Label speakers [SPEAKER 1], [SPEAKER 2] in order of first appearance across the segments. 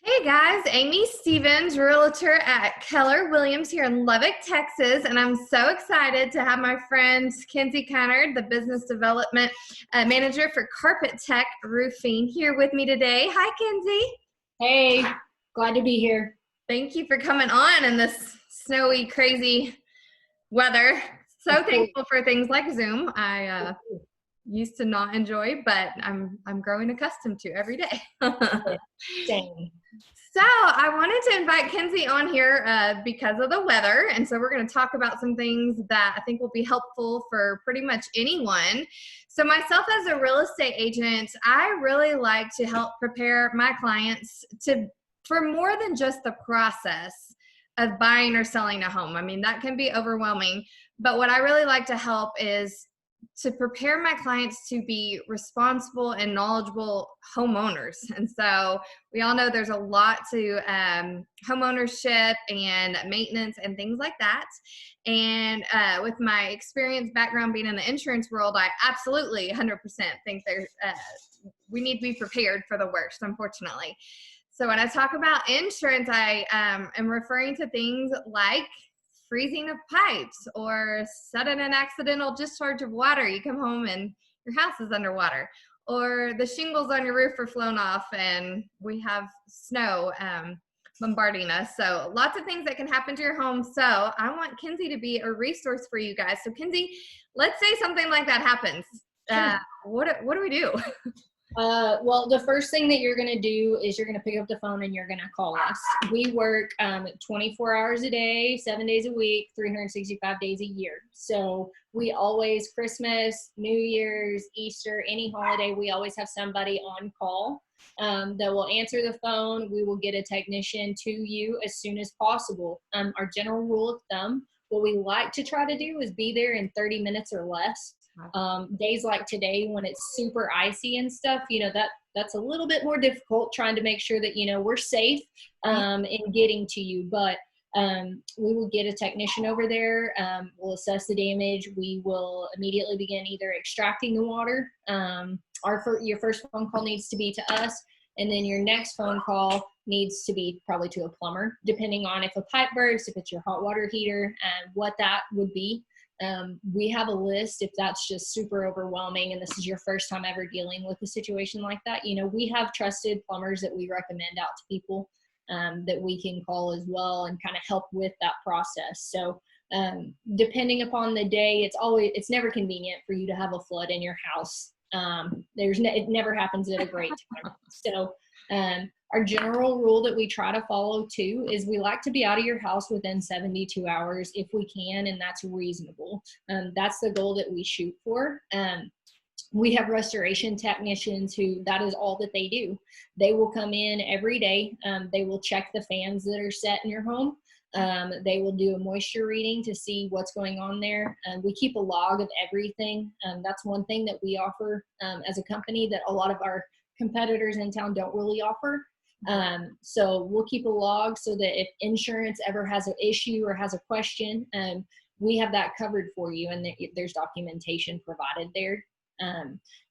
[SPEAKER 1] Hey guys, Amy Stevens, realtor at Keller Williams here in Lubbock, Texas, and I'm so excited to have my friend Kenzie Connard, the business development manager for Carpet Tech Roofing, here with me today. Hi, Kenzie.
[SPEAKER 2] Hey, glad to be here.
[SPEAKER 1] Thank you for coming on in this snowy, crazy weather. So
[SPEAKER 2] Of course.
[SPEAKER 1] thankful for things like Zoom. I used to not enjoy, but I'm growing accustomed to every day.
[SPEAKER 2] Same.
[SPEAKER 1] So I wanted to invite Kenzie on here because of the weather. And so we're going to talk about some things that I think will be helpful for pretty much anyone. So myself as a real estate agent, I really like to help prepare my clients for more than just the process of buying or selling a home. I mean, that can be overwhelming. But what I really like to help is to prepare my clients to be responsible and knowledgeable homeowners. And so we all know there's a lot to homeownership and maintenance and things like that. And with my experience background being in the insurance world, I absolutely 100% think we need to be prepared for the worst, unfortunately. So when I talk about insurance, I am referring to things like freezing of pipes or sudden and accidental discharge of water. You come home and your house is underwater, or the shingles on your roof are flown off and we have snow bombarding us. So lots of things that can happen to your home. So I want Kenzie to be a resource for you guys. So Kenzie, let's say something like that happens.
[SPEAKER 2] Sure.
[SPEAKER 1] What do we do?
[SPEAKER 2] Well, the first thing that you're going to do is you're going to pick up the phone and you're going to call us. We work 24 hours a day, 7 days a week, 365 days a year. So we always, Christmas, New Year's, Easter, any holiday, we always have somebody on call that will answer the phone. We will get a technician to you as soon as possible. Our general rule of thumb, what we like to try to do is be there in 30 minutes or less. Days like today when it's super icy and stuff, that's a little bit more difficult trying to make sure that, we're safe in getting to you. But we will get a technician over there. We'll assess the damage. We will immediately begin either extracting the water. Your first phone call needs to be to us. And then your next phone call needs to be probably to a plumber, depending on if a pipe bursts, if it's your hot water heater, and what that would be. We have a list if that's just super overwhelming and this is your first time ever dealing with a situation like that. We have trusted plumbers that we recommend out to people that we can call as well and kind of help with that process. So depending upon the day, it's never convenient for you to have a flood in your house. It never happens at a great time. So our general rule that we try to follow too is we like to be out of your house within 72 hours if we can, and that's reasonable. That's the goal that we shoot for. We have restoration technicians who that is all that they do. They will come in every day. They will check the fans that are set in your home. They will do a moisture reading to see what's going on there. We keep a log of everything. That's one thing that we offer as a company that a lot of our competitors in town don't really offer. So we'll keep a log so that if insurance ever has an issue or has a question, we have that covered for you, and there's documentation provided there.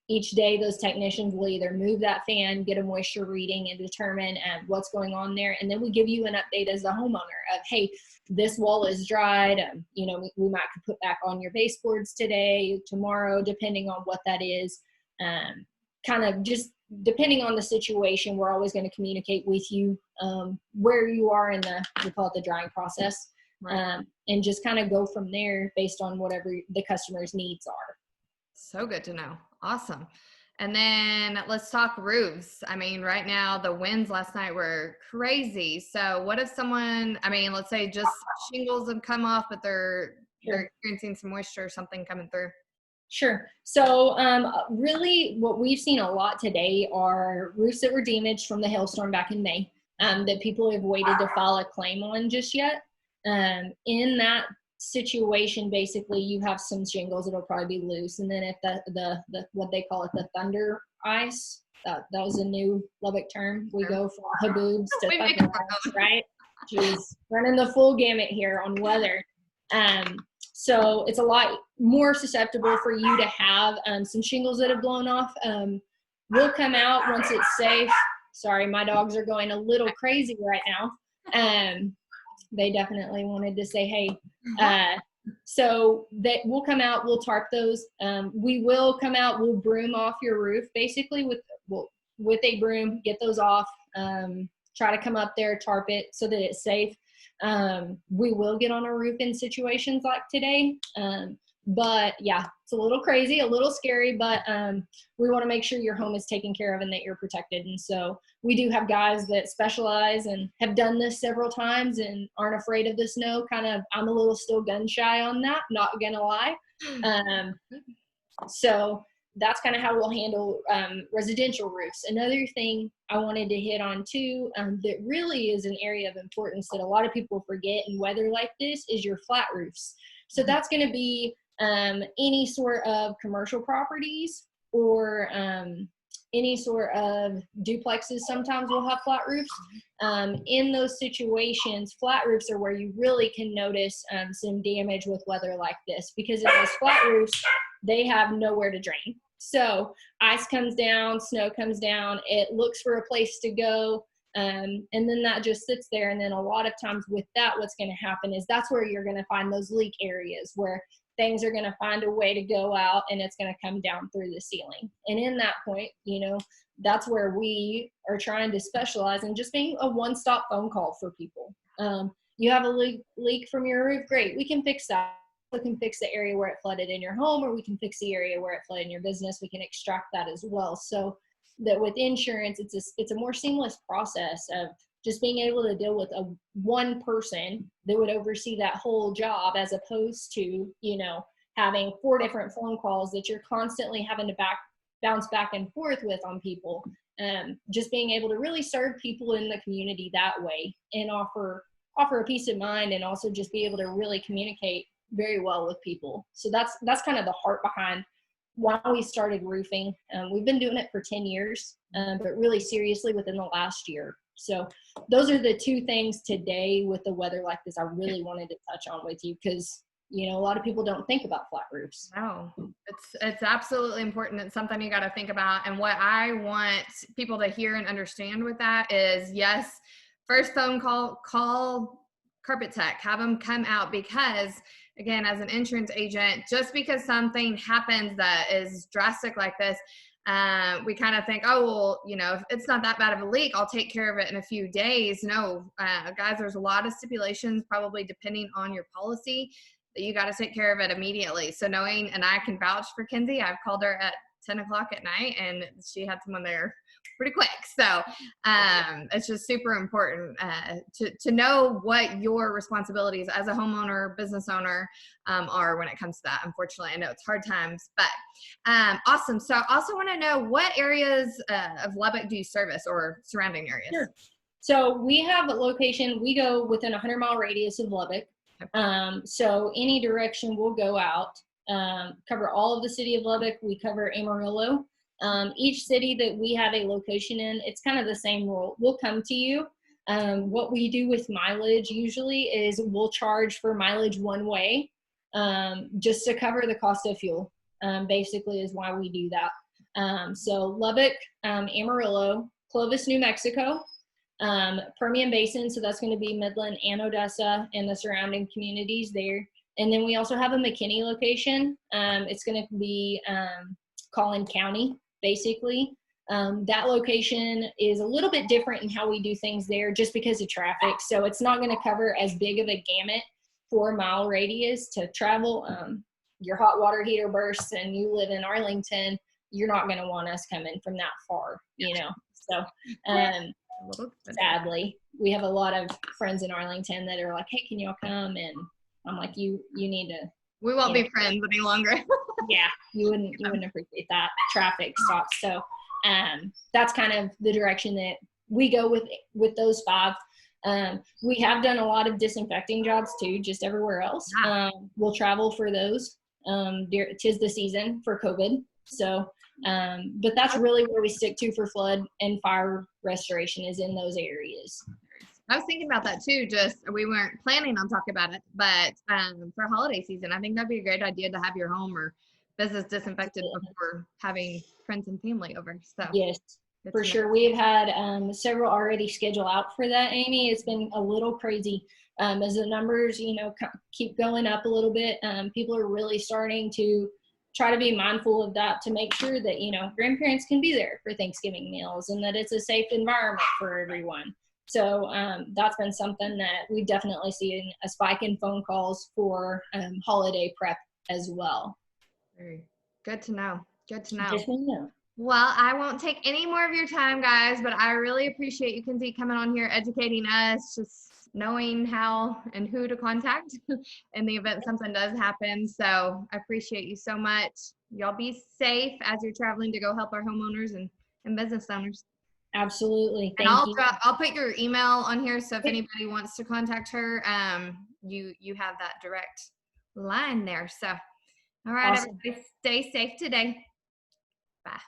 [SPEAKER 2] Each day those technicians will either move that fan, get a moisture reading, and determine what's going on there, and then we give you an update as the homeowner of, hey, this wall is dried. We might put back on your baseboards today, tomorrow, depending on what that is. Kind of just depending on the situation, we're always going to communicate with you where you are in we call it the drying process, right. And just kind of go from there based on whatever the customer's needs are.
[SPEAKER 1] So good to know. Awesome. And then let's talk roofs. I mean, right now the winds last night were crazy. So what if let's say just shingles have come off, but they're experiencing some moisture or something coming through?
[SPEAKER 2] Sure. So really what we've seen a lot today are roofs that were damaged from the hailstorm back in May that people have waited to file a claim on just yet. In that situation, basically you have some shingles that'll probably be loose. And then if the what they call it, the thunder ice, that was a new Lubbock term. We go from haboobs to thunder ice, right? Jeez, running the full gamut here on weather. So it's a lot more susceptible for you to have some shingles that have blown off. We'll come out once it's safe. Sorry, my dogs are going a little crazy right now. They definitely wanted to say, hey. So that we'll come out, we'll tarp those. We will come out, we'll broom off your roof basically with a broom, get those off, try to come up there, tarp it so that it's safe. We will get on a roof in situations like today. But yeah, it's a little crazy, a little scary, but we want to make sure your home is taken care of and that you're protected. And so we do have guys that specialize and have done this several times and aren't afraid of the snow. I'm a little still gun shy on that, not gonna lie. So that's kind of how we'll handle residential roofs. Another thing I wanted to hit on too, that really is an area of importance that a lot of people forget in weather like this, is your flat roofs. So that's going to be any sort of commercial properties or any sort of duplexes. Sometimes will have flat roofs. In those situations, flat roofs are where you really can notice some damage with weather like this, because in those flat roofs, they have nowhere to drain. So ice comes down, snow comes down, it looks for a place to go, and then that just sits there. And then a lot of times with that, what's going to happen is that's where you're going to find those leak areas where things are going to find a way to go out and it's going to come down through the ceiling. And in that point, that's where we are trying to specialize in just being a one-stop phone call for people. You have a leak from your roof, great, we can fix that. We can fix the area where it flooded in your home, or we can fix the area where it flooded in your business. We can extract that as well. So that with insurance, it's a more seamless process of just being able to deal with one person that would oversee that whole job, as opposed to, having 4 different phone calls that you're constantly having to bounce back and forth with on people. Just being able to really serve people in the community that way and offer a peace of mind, and also just be able to really communicate very well with people. So that's kind of the heart behind why we started roofing. We've been doing it for 10 years, but really seriously within the last year. So those are the 2 things today with the weather like this I really wanted to touch on with you, because a lot of people don't think about flat roofs.
[SPEAKER 1] No, it's absolutely important. It's something you got to think about. And what I want people to hear and understand with that is, yes, first phone call Carpet Tech, have them come out, because again, as an insurance agent, just because something happens that is drastic like this, we kind of think, oh, well, if it's not that bad of a leak, I'll take care of it in a few days. No, guys, there's a lot of stipulations, probably depending on your policy, that you got to take care of it immediately. So knowing, and I can vouch for Kenzie, I've called her at 10 o'clock at night and she had someone there pretty quick. So it's just super important to know what your responsibilities as a homeowner, business owner are when it comes to that. Unfortunately, I know it's hard times, but awesome. So I also want to know, what areas of Lubbock do you service, or surrounding areas?
[SPEAKER 2] Sure. So we have a location, we go within a 100-mile radius of Lubbock. So any direction we'll go out, cover all of the city of Lubbock. We cover Amarillo. Each city that we have a location in, it's kind of the same rule. We'll come to you. What we do with mileage usually is we'll charge for mileage one way, just to cover the cost of fuel, basically is why we do that. So Lubbock, Amarillo, Clovis, New Mexico, Permian Basin, so that's going to be Midland and Odessa and the surrounding communities there. And then we also have a McKinney location. It's going to be Collin County, basically. That location is a little bit different in how we do things there, just because of traffic. So it's not going to cover as big of a gamut 4-mile radius to travel. Your hot water heater bursts and you live in Arlington, you're not going to want us coming from that far, So sadly, we have a lot of friends in Arlington that are like, hey, can y'all come? And I'm like, you need to.
[SPEAKER 1] We won't be friends any longer.
[SPEAKER 2] Yeah, you wouldn't appreciate that. Traffic stops. So that's kind of the direction that we go with those 5. We have done a lot of disinfecting jobs too, just everywhere else. We'll travel for those. 'Tis the season for COVID. So, but that's really where we stick to for flood and fire restoration, is in those areas.
[SPEAKER 1] I was thinking about that too. Just, we weren't planning on talking about it, but for holiday season, I think that'd be a great idea to have your home or business disinfected before having friends and family over. So
[SPEAKER 2] yes,
[SPEAKER 1] Good
[SPEAKER 2] For
[SPEAKER 1] to know.
[SPEAKER 2] sure. We have had several already scheduled out for that, Amy. It's been a little crazy as the numbers, keep going up a little bit. People are really starting to try to be mindful of that to make sure that, grandparents can be there for Thanksgiving meals and that it's a safe environment for everyone. So that's been something that we definitely see a spike in phone calls for holiday prep as well.
[SPEAKER 1] Very good to know. Good to know.
[SPEAKER 2] Yes, ma'am.
[SPEAKER 1] Well, I won't take any more of your time, guys, but I really appreciate you, Kinsey, coming on here, educating us, just knowing how and who to contact in the event something does happen. So I appreciate you so much. Y'all be safe as you're traveling to go help our homeowners and business owners.
[SPEAKER 2] Absolutely.
[SPEAKER 1] And
[SPEAKER 2] Thank you.
[SPEAKER 1] I'll put your email on here, so if anybody wants to contact her, you have that direct line there. So, all right,
[SPEAKER 2] Awesome.
[SPEAKER 1] everybody, stay safe today. Bye.